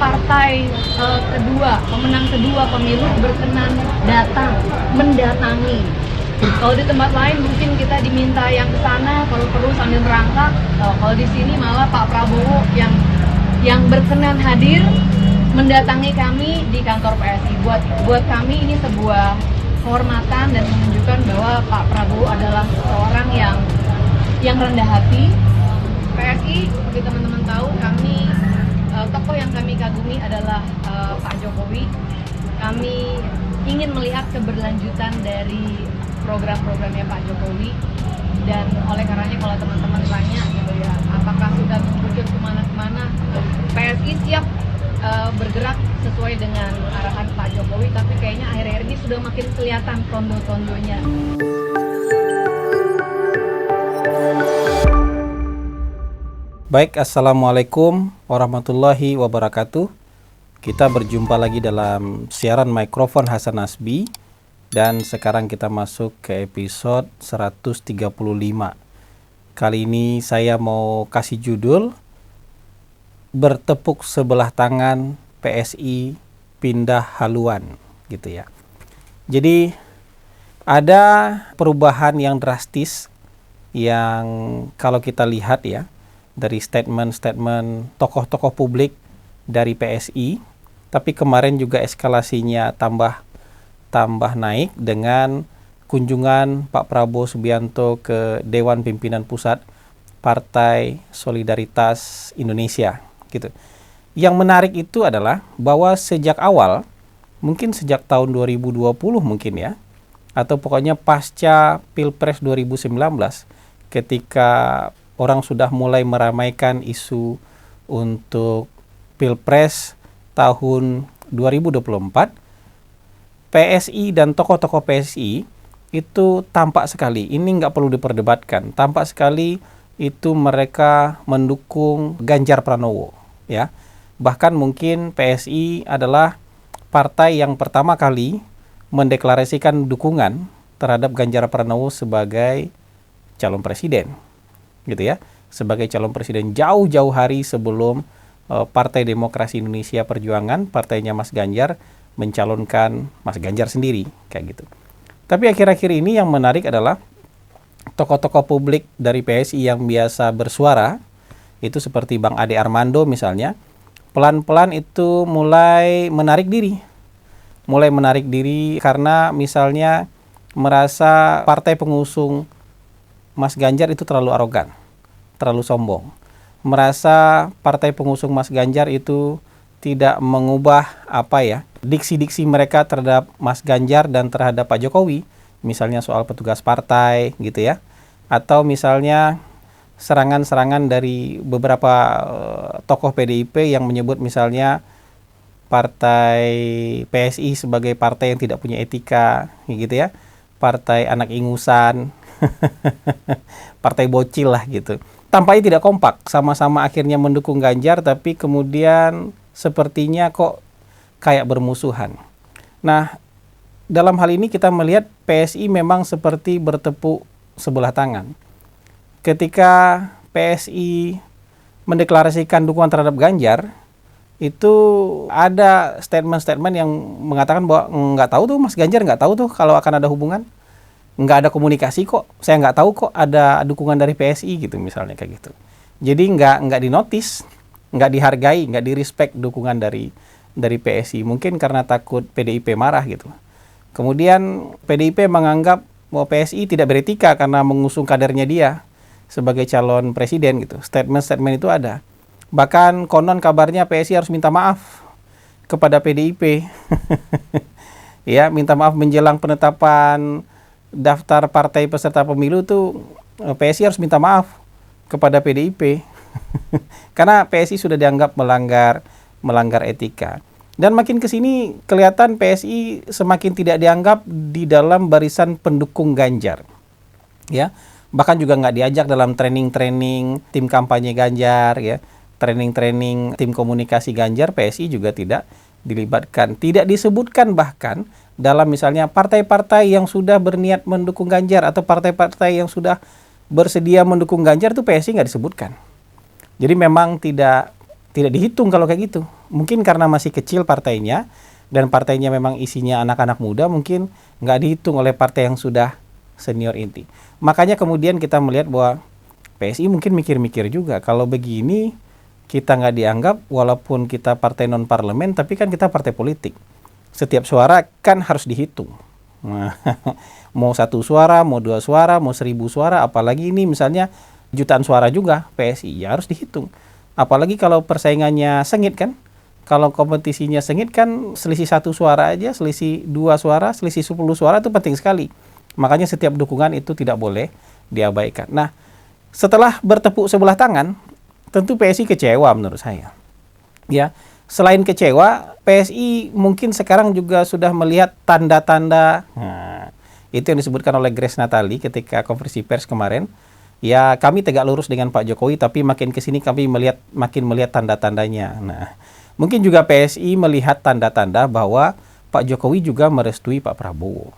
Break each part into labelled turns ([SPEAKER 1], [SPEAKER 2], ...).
[SPEAKER 1] partai pemenang kedua pemilu berkenan mendatangi. Kalau di tempat lain mungkin kita diminta yang ke sana, kalau perlu sambil merangkak. Kalau di sini malah Pak Prabowo yang berkenan hadir mendatangi kami di kantor PSI. Buat kami ini sebuah kehormatan dan menunjukkan bahwa Pak Prabowo adalah seorang yang rendah hati. PSI, seperti teman-teman tahu, kami tokoh yang kami kagumi adalah Pak Jokowi. Kami ingin melihat keberlanjutan dari program-programnya Pak Jokowi, dan oleh karenanya kalau teman-teman tanya gitu ya, apakah sudah mengerucut kemana-kemana, PSI siap bergerak sesuai dengan arahan Pak Jokowi, tapi kayaknya akhir-akhir ini sudah makin kelihatan tondo-tondonya.
[SPEAKER 2] Baik, Assalamualaikum warahmatullahi wabarakatuh. Kita berjumpa lagi dalam siaran mikrofon Hasan Nasbi, dan sekarang kita masuk ke episode 135. Kali ini saya mau kasih judul Bertepuk Sebelah Tangan PSI Pindah Haluan, gitu ya. Jadi ada perubahan yang drastis yang kalau kita lihat ya, dari statement-statement tokoh-tokoh publik dari PSI, tapi kemarin juga eskalasinya tambah naik dengan kunjungan Pak Prabowo Subianto ke Dewan Pimpinan Pusat Partai Solidaritas Indonesia, gitu. Yang menarik itu adalah bahwa sejak awal, mungkin sejak tahun 2020 mungkin ya, atau pokoknya pasca Pilpres 2019, ketika orang sudah mulai meramaikan isu untuk Pilpres tahun 2024, PSI dan tokoh-tokoh PSI itu tampak sekali, ini nggak perlu diperdebatkan, tampak sekali itu mereka mendukung Ganjar Pranowo, ya. Bahkan mungkin PSI adalah partai yang pertama kali mendeklarasikan dukungan terhadap Ganjar Pranowo sebagai calon presiden, gitu ya, sebagai calon presiden jauh-jauh hari sebelum Partai Demokrasi Indonesia Perjuangan, partainya Mas Ganjar, mencalonkan Mas Ganjar sendiri, kayak gitu. Tapi akhir-akhir ini yang menarik adalah tokoh-tokoh publik dari PSI yang biasa bersuara, itu seperti Bang Ade Armando misalnya, pelan-pelan itu mulai menarik diri karena misalnya merasa partai pengusung Mas Ganjar itu terlalu arogan, terlalu sombong. Merasa partai pengusung Mas Ganjar itu tidak mengubah diksi-diksi mereka terhadap Mas Ganjar dan terhadap Pak Jokowi, misalnya soal petugas partai gitu ya, atau misalnya serangan-serangan dari beberapa tokoh PDIP yang menyebut misalnya partai PSI sebagai partai yang tidak punya etika, gitu ya, partai anak ingusan, partai bocil lah gitu. Tampaknya tidak kompak, sama-sama akhirnya mendukung Ganjar, tapi kemudian sepertinya kok kayak bermusuhan. Nah, dalam hal ini kita melihat PSI memang seperti bertepuk sebelah tangan. Ketika PSI mendeklarasikan dukungan terhadap Ganjar, itu ada statement-statement yang mengatakan bahwa nggak tahu tuh Mas Ganjar, nggak tahu tuh kalau akan ada hubungan, nggak ada komunikasi kok, saya nggak tahu kok ada dukungan dari PSI gitu misalnya, kayak gitu. Jadi nggak dinotis, nggak dihargai, nggak direspek dukungan dari PSI, mungkin karena takut PDIP marah gitu. Kemudian PDIP menganggap bahwa PSI tidak beretika karena mengusung kadernya dia sebagai calon presiden gitu. Statement-statement itu ada. Bahkan konon kabarnya PSI harus minta maaf kepada PDIP. Ya, minta maaf menjelang penetapan daftar partai peserta pemilu tuh, PSI harus minta maaf kepada PDIP. Karena PSI sudah dianggap melanggar etika. Dan makin ke sini kelihatan PSI semakin tidak dianggap di dalam barisan pendukung Ganjar. Ya, bahkan juga nggak diajak dalam training-training tim kampanye Ganjar, ya, training-training tim komunikasi Ganjar, PSI juga tidak dilibatkan. Tidak disebutkan bahkan dalam misalnya partai-partai yang sudah berniat mendukung Ganjar atau partai-partai yang sudah bersedia mendukung Ganjar, itu PSI nggak disebutkan. Jadi memang tidak Tidak dihitung kalau kayak gitu. Mungkin karena masih kecil partainya, dan partainya memang isinya anak-anak muda, mungkin nggak dihitung oleh partai yang sudah senior ini. Makanya kemudian kita melihat bahwa PSI mungkin mikir-mikir juga, kalau begini kita nggak dianggap walaupun kita partai non-parlemen, tapi kan kita partai politik. Setiap suara kan harus dihitung. Nah, mau 1 suara, mau 2 suara, mau 1000 suara, apalagi ini misalnya jutaan suara juga PSI, ya harus dihitung. Apalagi kalau persaingannya sengit kan, kalau kompetisinya sengit kan selisih 1 suara aja, selisih 2 suara, selisih 10 suara itu penting sekali. Makanya setiap dukungan itu tidak boleh diabaikan. Nah, setelah bertepuk sebelah tangan, tentu PSI kecewa menurut saya. Ya, selain kecewa, PSI mungkin sekarang juga sudah melihat tanda-tanda. Nah, itu yang disebutkan oleh Grace Natali ketika konferensi pers kemarin. Ya, kami tegak lurus dengan Pak Jokowi, tapi makin kesini kami makin melihat tanda-tandanya. Nah, mungkin juga PSI melihat tanda-tanda bahwa Pak Jokowi juga merestui Pak Prabowo.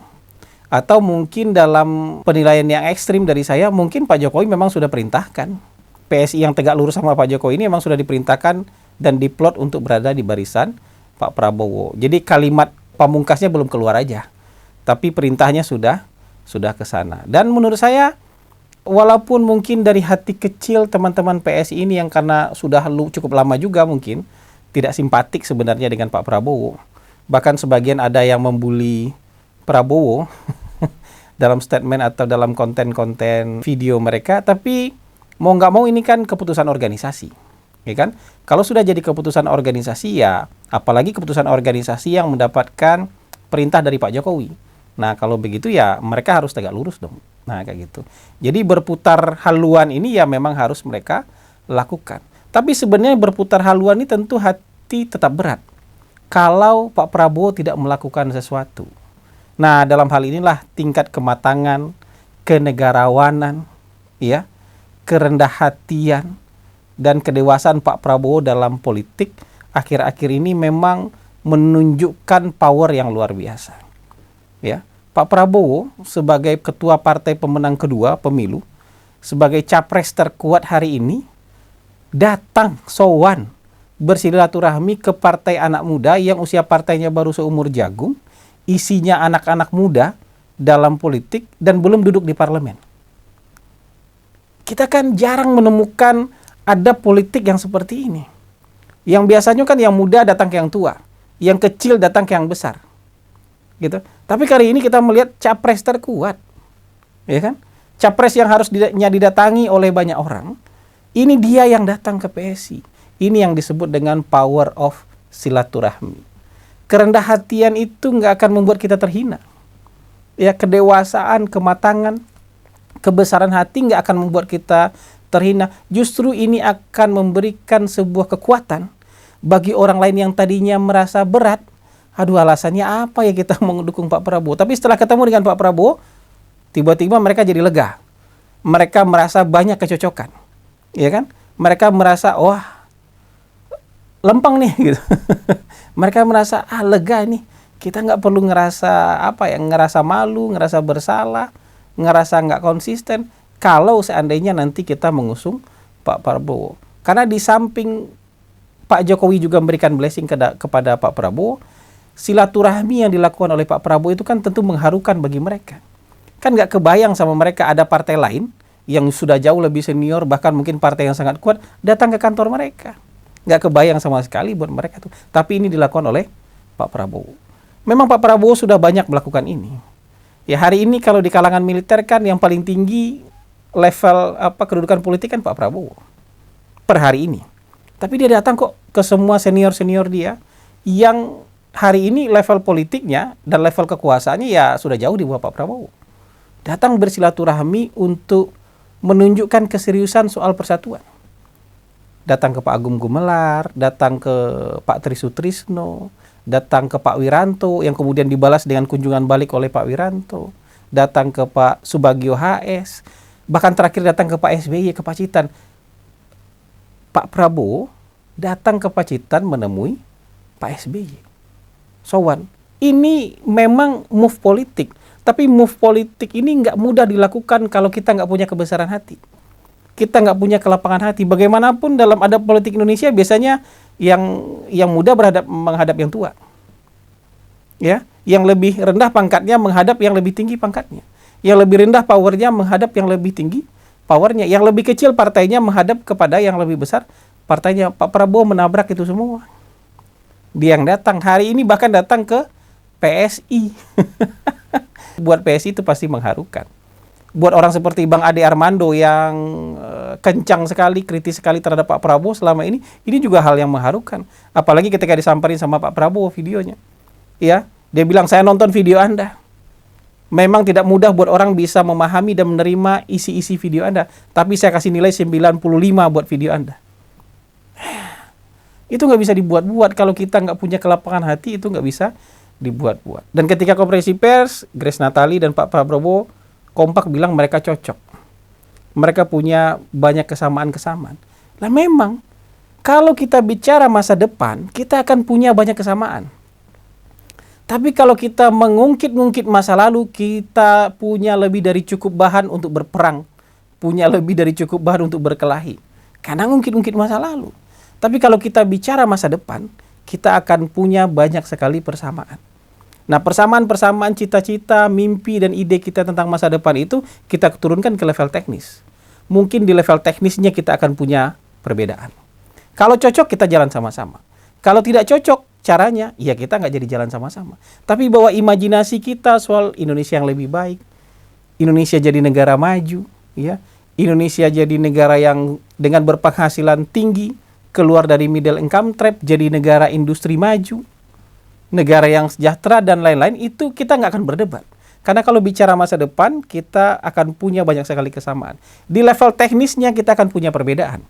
[SPEAKER 2] Atau mungkin dalam penilaian yang ekstrim dari saya, mungkin Pak Jokowi memang sudah perintahkan. PSI yang tegak lurus sama Pak Jokowi ini memang sudah diperintahkan dan diplot untuk berada di barisan Pak Prabowo. Jadi kalimat pamungkasnya belum keluar aja, tapi perintahnya sudah ke sana. Dan menurut saya, walaupun mungkin dari hati kecil teman-teman PSI ini yang karena sudah cukup lama juga mungkin tidak simpatik sebenarnya dengan Pak Prabowo. Bahkan sebagian ada yang membuli Prabowo dalam statement atau dalam konten-konten video mereka, tapi mau nggak mau ini kan keputusan organisasi, ya kan? Kalau sudah jadi keputusan organisasi, ya apalagi keputusan organisasi yang mendapatkan perintah dari Pak Jokowi. Nah, kalau begitu ya mereka harus tegak lurus dong. Nah, kayak gitu. Jadi berputar haluan ini ya memang harus mereka lakukan. Tapi sebenarnya berputar haluan ini tentu hati tetap berat kalau Pak Prabowo tidak melakukan sesuatu. Nah, dalam hal inilah tingkat kematangan, kenegarawanan, ya, kerendah hatian, dan kedewasaan Pak Prabowo dalam politik akhir-akhir ini memang menunjukkan power yang luar biasa. Ya, Pak Prabowo sebagai ketua partai pemenang kedua pemilu, sebagai capres terkuat hari ini, datang sowan bersilaturahmi ke partai anak muda yang usia partainya baru seumur jagung, isinya anak-anak muda dalam politik dan belum duduk di parlemen. Kita kan jarang menemukan ada politik yang seperti ini. Yang biasanya kan yang muda datang ke yang tua, yang kecil datang ke yang besar. Gitu. Tapi kali ini kita melihat capres terkuat. Ya kan? Capres yang harus didatangi oleh banyak orang, ini dia yang datang ke PSI. Ini yang disebut dengan power of silaturahmi. Kerendah hatian itu nggak akan membuat kita terhina. Ya, kedewasaan, kematangan, kebesaran hati nggak akan membuat kita terhina. Justru ini akan memberikan sebuah kekuatan bagi orang lain yang tadinya merasa berat. Aduh, alasannya apa ya kita mendukung Pak Prabowo? Tapi setelah ketemu dengan Pak Prabowo, tiba-tiba mereka jadi lega. Mereka merasa banyak kecocokan. Ya kan? Mereka merasa, wah, lempeng nih gitu. Mereka merasa lega nih. Kita nggak perlu ngerasa malu, ngerasa bersalah, ngerasa nggak konsisten kalau seandainya nanti kita mengusung Pak Prabowo. Karena di samping Pak Jokowi juga memberikan blessing kepada Pak Prabowo, silaturahmi yang dilakukan oleh Pak Prabowo itu kan tentu mengharukan bagi mereka. Kan nggak kebayang sama mereka ada partai lain yang sudah jauh lebih senior, bahkan mungkin partai yang sangat kuat datang ke kantor mereka. Nggak kebayang sama sekali buat mereka tuh. Tapi ini dilakukan oleh Pak Prabowo. Memang Pak Prabowo sudah banyak melakukan ini. Ya, hari ini kalau di kalangan militer kan yang paling tinggi level kedudukan politik kan Pak Prabowo per hari ini. Tapi dia datang kok ke semua senior-senior dia yang hari ini level politiknya dan level kekuasaannya ya sudah jauh di bawah Pak Prabowo. Datang bersilaturahmi untuk menunjukkan keseriusan soal persatuan. Datang ke Pak Agung Gumelar, datang ke Pak Tri Sutrisno, datang ke Pak Wiranto yang kemudian dibalas dengan kunjungan balik oleh Pak Wiranto, datang ke Pak Subagio HS, bahkan terakhir datang ke Pak SBY ke Pacitan. Pak Prabowo datang ke Pacitan menemui Pak SBY. Sowan, ini memang move politik, tapi move politik ini nggak mudah dilakukan kalau kita nggak punya kebesaran hati. kita nggak punya kelapangan hati. Bagaimanapun dalam adab politik Indonesia biasanya yang muda menghadap yang tua. Ya, yang lebih rendah pangkatnya menghadap yang lebih tinggi pangkatnya. Yang lebih rendah powernya menghadap yang lebih tinggi powernya. Yang lebih kecil partainya menghadap kepada yang lebih besar partainya. Pak Prabowo menabrak itu semua. Dia yang datang hari ini, bahkan datang ke PSI. Buat PSI itu pasti mengharukan. Buat orang seperti Bang Ade Armando yang kencang sekali, kritis sekali terhadap Pak Prabowo selama ini juga hal yang mengharukan. Apalagi ketika disamperin sama Pak Prabowo videonya. Ya, dia bilang, saya nonton video Anda. Memang tidak mudah buat orang bisa memahami dan menerima isi-isi video Anda. Tapi saya kasih nilai 95 buat video Anda. Itu nggak bisa dibuat-buat. Kalau kita nggak punya kelapangan hati, itu nggak bisa dibuat-buat. Dan ketika konferensi pers, Grace Natali dan Pak Prabowo kompak bilang mereka cocok. Mereka punya banyak kesamaan-kesamaan. Lah memang, kalau kita bicara masa depan, kita akan punya banyak kesamaan. Tapi kalau kita mengungkit-ungkit masa lalu, kita punya lebih dari cukup bahan untuk berperang. Punya lebih dari cukup bahan untuk berkelahi. Karena ngungkit-ungkit masa lalu. Tapi kalau kita bicara masa depan, kita akan punya banyak sekali persamaan. Nah, persamaan-persamaan cita-cita, mimpi, dan ide kita tentang masa depan itu kita turunkan ke level teknis. Mungkin di level teknisnya kita akan punya perbedaan. Kalau cocok, kita jalan sama-sama. Kalau tidak cocok caranya, ya kita nggak jadi jalan sama-sama. Tapi bahwa imajinasi kita soal Indonesia yang lebih baik, Indonesia jadi negara maju, ya, Indonesia jadi negara yang dengan berpenghasilan tinggi, keluar dari middle income trap, jadi negara industri maju, negara yang sejahtera dan lain-lain, itu kita nggak akan berdebat. Karena kalau bicara masa depan, kita akan punya banyak sekali kesamaan. Di level teknisnya kita akan punya perbedaan.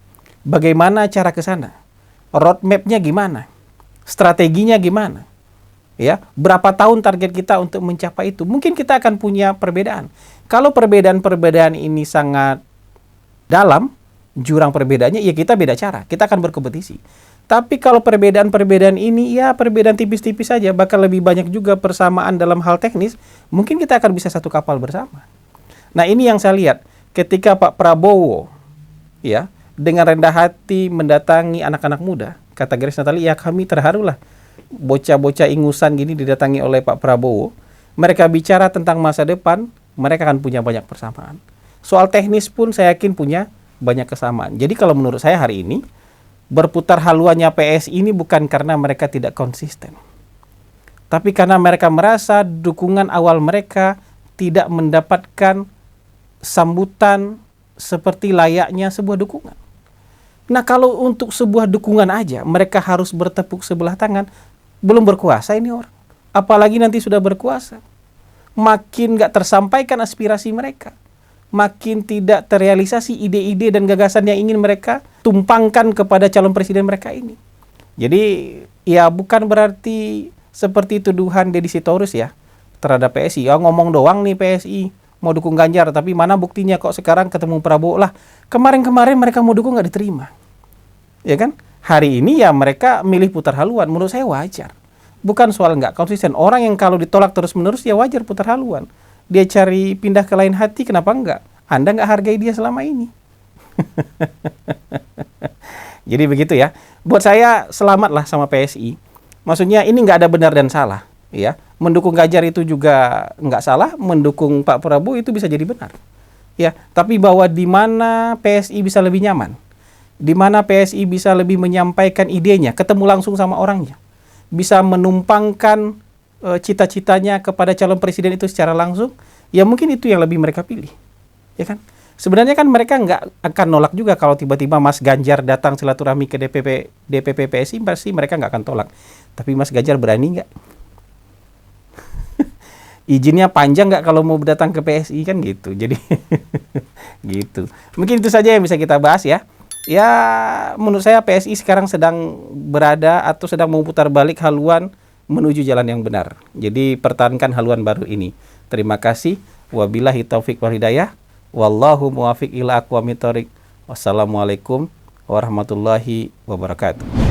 [SPEAKER 2] Bagaimana cara ke sana? Roadmap-nya gimana? Strateginya gimana? Ya, berapa tahun target kita untuk mencapai itu? Mungkin kita akan punya perbedaan. Kalau perbedaan-perbedaan ini sangat dalam, jurang perbedaannya, ya kita beda cara. Kita akan berkompetisi. Tapi kalau perbedaan-perbedaan ini, ya perbedaan tipis-tipis saja, bahkan lebih banyak juga persamaan dalam hal teknis, mungkin kita akan bisa satu kapal bersama. Nah, ini yang saya lihat ketika Pak Prabowo, ya, dengan rendah hati mendatangi anak-anak muda, kata Grace Natali, ya kami terharulah. Bocah-bocah ingusan gini didatangi oleh Pak Prabowo. Mereka bicara tentang masa depan, mereka akan punya banyak persamaan. Soal teknis pun saya yakin punya banyak kesamaan. Jadi kalau menurut saya hari ini, berputar haluannya PSI ini bukan karena mereka tidak konsisten. Tapi karena mereka merasa dukungan awal mereka tidak mendapatkan sambutan seperti layaknya sebuah dukungan. Nah, kalau untuk sebuah dukungan aja, mereka harus bertepuk sebelah tangan, belum berkuasa ini orang. Apalagi nanti sudah berkuasa. Makin gak tersampaikan aspirasi mereka. Makin tidak terrealisasi ide-ide dan gagasan yang ingin mereka tumpangkan kepada calon presiden mereka ini. Jadi, ya bukan berarti seperti tuduhan Deddy Sitorus ya, terhadap PSI. Ya ngomong doang nih PSI, mau dukung Ganjar, tapi mana buktinya kok sekarang ketemu Prabowo lah. Kemarin-kemarin mereka mau dukung nggak diterima. Ya kan? Hari ini ya mereka milih putar haluan, menurut saya wajar. Bukan soal nggak konsisten. Orang yang kalau ditolak terus-menerus ya wajar putar haluan. Dia cari pindah ke lain hati, kenapa enggak? Anda nggak hargai dia selama ini. Jadi begitu ya. Buat saya selamatlah sama PSI. Maksudnya ini nggak ada benar dan salah. Ya, mendukung Ganjar itu juga nggak salah, mendukung Pak Prabowo itu bisa jadi benar. Ya, tapi bahwa di mana PSI bisa lebih nyaman, di mana PSI bisa lebih menyampaikan idenya, ketemu langsung sama orangnya, bisa menumpangkan cita-citanya kepada calon presiden itu secara langsung, ya mungkin itu yang lebih mereka pilih, ya kan? Sebenarnya kan mereka nggak akan nolak juga kalau tiba-tiba Mas Ganjar datang silaturahmi ke DPP PSI, pasti mereka nggak akan tolak. Tapi Mas Ganjar berani nggak? Izinnya panjang nggak kalau mau datang ke PSI kan gitu. Jadi gitu. Mungkin itu saja yang bisa kita bahas ya. Ya menurut saya PSI sekarang sedang berada atau sedang memutar balik haluan menuju jalan yang benar. Jadi pertahankan haluan baru ini. Terima kasih. Wabillahi taufik wal hidayah. Wallahu muwafiq ila aqwamit thoriq. Wassalamualaikum warahmatullahi wabarakatuh.